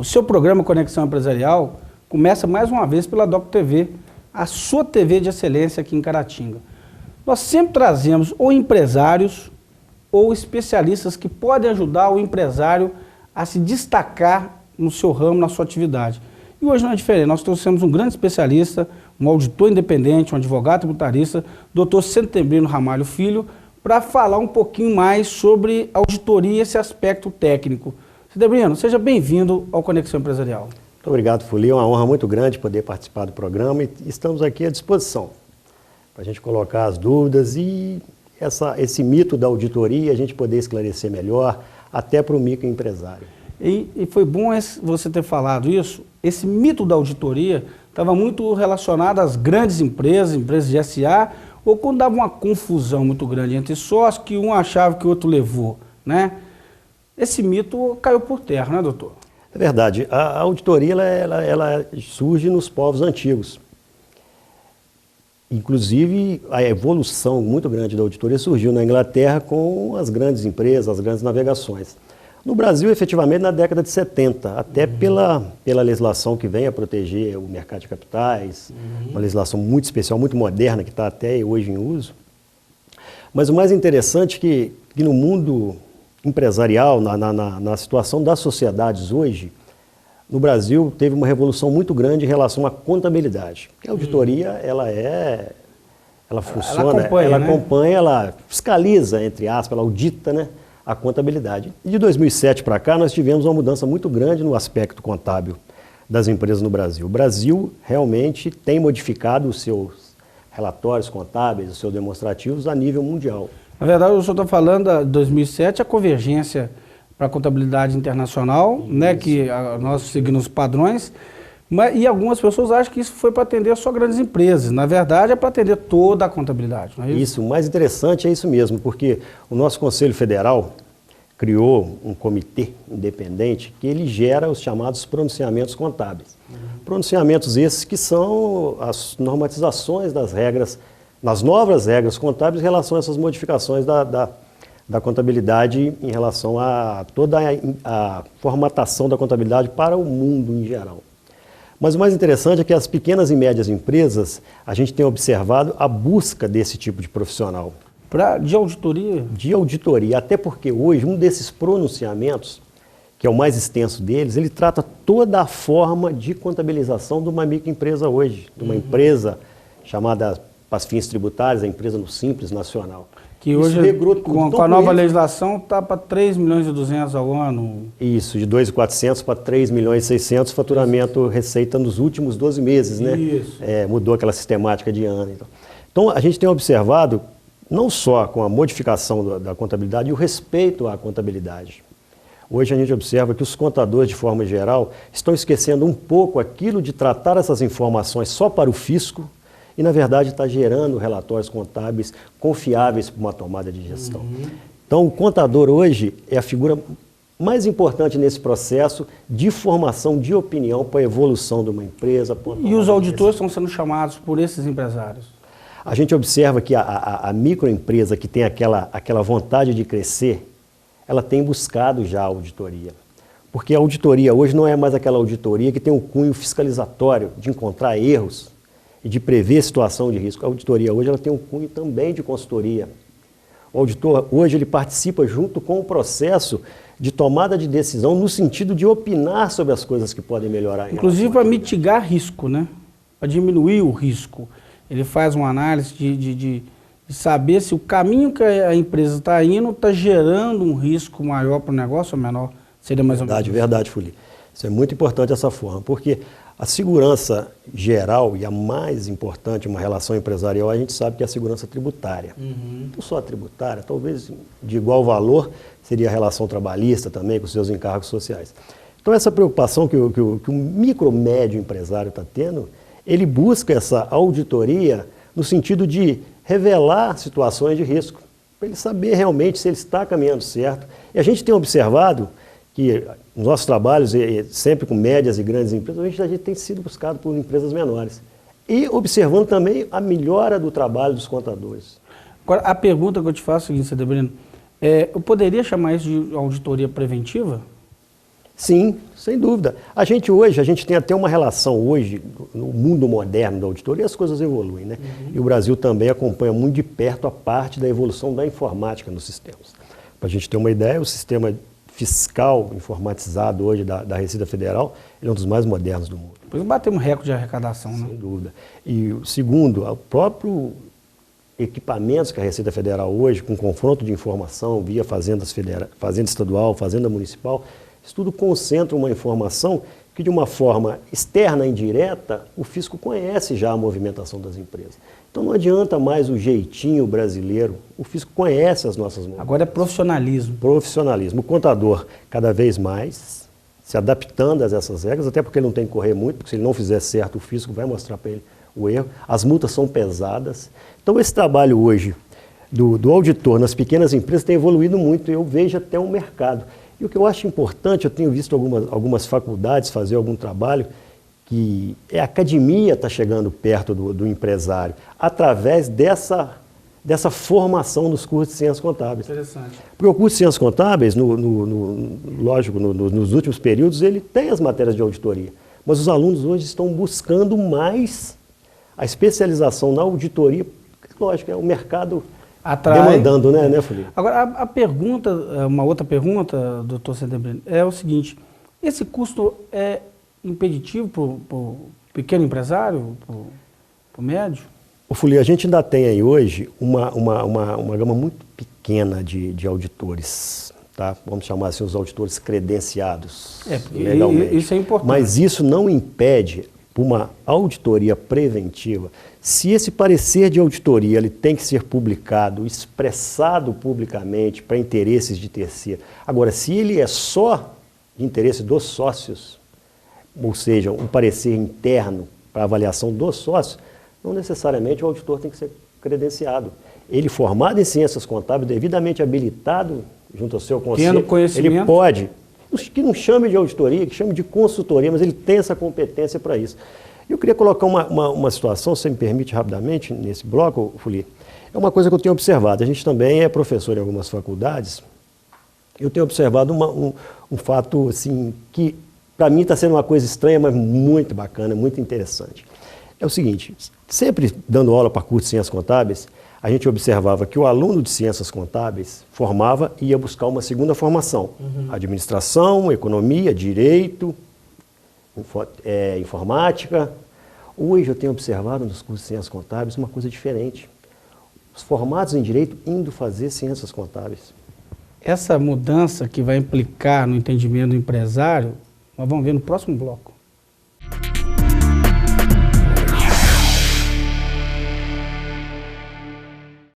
seu programa Conexão Empresarial começa mais uma vez pela Doc TV, a sua TV de excelência aqui em Caratinga. Nós sempre trazemos ou empresários ou especialistas que podem ajudar o empresário a se destacar no seu ramo, na sua atividade. E hoje não é diferente, nós trouxemos um grande especialista, um auditor independente, um advogado tributarista, Dr. Setembrino Ramalho Filho, para falar um pouquinho mais sobre auditoria e esse aspecto técnico. Setembrino, seja bem-vindo ao Conexão Empresarial. Muito obrigado, Fuli. É uma honra muito grande poder participar do programa e estamos aqui à disposição para a gente colocar as dúvidas e esse mito da auditoria a gente poder esclarecer melhor, até para o microempresário. E foi bom você ter falado isso. Esse mito da auditoria estava muito relacionado às grandes empresas, empresas de SA, ou quando dava uma confusão muito grande entre sócios, que um achava que o outro levou, né? Esse mito caiu por terra, né, doutor? É verdade. A auditoria ela surge nos povos antigos. Inclusive, a evolução muito grande da auditoria surgiu na Inglaterra com as grandes empresas, as grandes navegações. No Brasil, efetivamente, na década de 70, até pela legislação que vem a proteger o mercado de capitais, uma legislação muito especial, muito moderna, que está até hoje em uso. Mas o mais interessante é que no mundo empresarial, na situação das sociedades hoje, no Brasil teve uma revolução muito grande em relação à contabilidade. Porque a auditoria, ela funciona, ela acompanha, ela fiscaliza, entre aspas, ela audita, né, a contabilidade. E de 2007 para cá, nós tivemos uma mudança muito grande no aspecto contábil das empresas no Brasil. O Brasil realmente tem modificado os seus relatórios contábeis, os seus demonstrativos a nível mundial. Na verdade, o senhor está falando de 2007, a convergência para a contabilidade internacional, né, que nós seguimos os padrões, e algumas pessoas acham que isso foi para atender só grandes empresas. Na verdade, é para atender toda a contabilidade, não é isso? Isso, o mais interessante é isso mesmo, porque o nosso Conselho Federal criou um comitê independente que ele gera os chamados pronunciamentos contábeis. Pronunciamentos esses que são as normatizações das regras, nas novas regras contábeis em relação a essas modificações da contabilidade em relação a toda a formatação da contabilidade para o mundo em geral. Mas o mais interessante é que as pequenas e médias empresas, a gente tem observado a busca desse tipo de profissional. De auditoria? De auditoria, até porque hoje um desses pronunciamentos, que é o mais extenso deles, ele trata toda a forma de contabilização de uma microempresa hoje, de uma empresa chamada, para fins tributários, a empresa no Simples Nacional. Que hoje, com a nova legislação, está para 3,2 milhões ao ano. Isso, de 2.400 para 3.600.000 faturamento, receita nos últimos 12 meses, né? Isso. Mudou aquela sistemática de ano. Então, a gente tem observado, não só com a modificação da contabilidade e o respeito à contabilidade. Hoje a gente observa que os contadores, de forma geral, estão esquecendo um pouco aquilo de tratar essas informações só para o fisco, e, na verdade, está gerando relatórios contábeis confiáveis para uma tomada de gestão. Então, o contador hoje é a figura mais importante nesse processo de formação de opinião para a evolução de uma empresa. E os auditores estão sendo chamados por esses empresários? A gente observa que a microempresa que tem aquela vontade de crescer, ela tem buscado já a auditoria. Porque a auditoria hoje não é mais aquela auditoria que tem um cunho fiscalizatório de encontrar erros e de prever situação de risco. A auditoria hoje ela tem um cunho também de consultoria. O auditor hoje ele participa junto com o processo de tomada de decisão no sentido de opinar sobre as coisas que podem melhorar. Inclusive para mitigar risco, né? Para diminuir o risco. Ele faz uma análise de saber se o caminho que a empresa está indo está gerando um risco maior para o negócio ou menor. Seria mais ou menos. Verdade, Fuli. Isso é muito importante essa forma, porque a segurança geral e a mais importante, uma relação empresarial, a gente sabe que é a segurança tributária. Não só a tributária, talvez de igual valor seria a relação trabalhista também, com seus encargos sociais. Então essa preocupação que o micro, médio empresário está tendo, ele busca essa auditoria no sentido de revelar situações de risco, para ele saber realmente se ele está caminhando certo. E a gente tem observado que nos nossos trabalhos, sempre com médias e grandes empresas, a gente tem sido buscado por empresas menores. E observando também a melhora do trabalho dos contadores. Agora, a pergunta que eu te faço é a seguinte, Setembrino, eu poderia chamar isso de auditoria preventiva? Sim, sem dúvida. A gente tem até uma relação hoje, no mundo moderno da auditoria, as coisas evoluem, né? E o Brasil também acompanha muito de perto a parte da evolução da informática nos sistemas. Para a gente ter uma ideia, o sistema fiscal informatizado hoje da Receita Federal, ele é um dos mais modernos do mundo. Depois batemos recorde de arrecadação, né? Sem dúvida. E o segundo, o próprio equipamentos que a Receita Federal hoje, com confronto de informação via fazenda estadual, fazenda municipal, isso tudo concentra uma informação que, de uma forma externa, indireta, o fisco conhece já a movimentação das empresas. Então não adianta mais o jeitinho brasileiro, o fisco conhece as nossas movimentações. Agora é profissionalismo. Profissionalismo. O contador, cada vez mais, se adaptando a essas regras, até porque ele não tem que correr muito, porque se ele não fizer certo, o fisco vai mostrar para ele o erro. As multas são pesadas. Então esse trabalho hoje do auditor nas pequenas empresas tem evoluído muito, eu vejo até o mercado. E o que eu acho importante, eu tenho visto algumas faculdades fazer algum trabalho, que a academia está chegando perto do empresário, através dessa formação dos cursos de ciências contábeis. Interessante. Porque o curso de ciências contábeis, lógico, nos últimos períodos, ele tem as matérias de auditoria, mas os alunos hoje estão buscando mais a especialização na auditoria, lógico, é o mercado demandando, né, Felipe? Agora, a pergunta, uma outra pergunta, doutor Sedebrino, é o seguinte: esse custo é impeditivo para o pequeno empresário, para o médio? Ô, Fuli, a gente ainda tem aí hoje uma gama muito pequena de auditores, tá? Vamos chamar assim os auditores credenciados legalmente. Isso é importante. Mas isso não impede uma auditoria preventiva. Se esse parecer de auditoria ele tem que ser publicado, expressado publicamente para interesses de terceiro. Agora, se ele é só de interesse dos sócios, ou seja, um parecer interno para avaliação dos sócios, não necessariamente o auditor tem que ser credenciado. Ele, formado em ciências contábeis, devidamente habilitado junto ao seu conselho, ele pode, que não chame de auditoria, que chame de consultoria, mas ele tem essa competência para isso. Eu queria colocar uma situação, se me permite rapidamente, nesse bloco, Fuli. É uma coisa que eu tenho observado. A gente também é professor em algumas faculdades. Eu tenho observado um fato assim, que para mim está sendo uma coisa estranha, mas muito bacana, muito interessante. É o seguinte, sempre dando aula para curso de ciências contábeis, a gente observava que o aluno de ciências contábeis formava e ia buscar uma segunda formação. Administração, economia, direito, informática. Hoje eu tenho observado nos cursos de ciências contábeis uma coisa diferente. Os formados em direito indo fazer ciências contábeis. Essa mudança que vai implicar no entendimento do empresário, nós vamos ver no próximo bloco.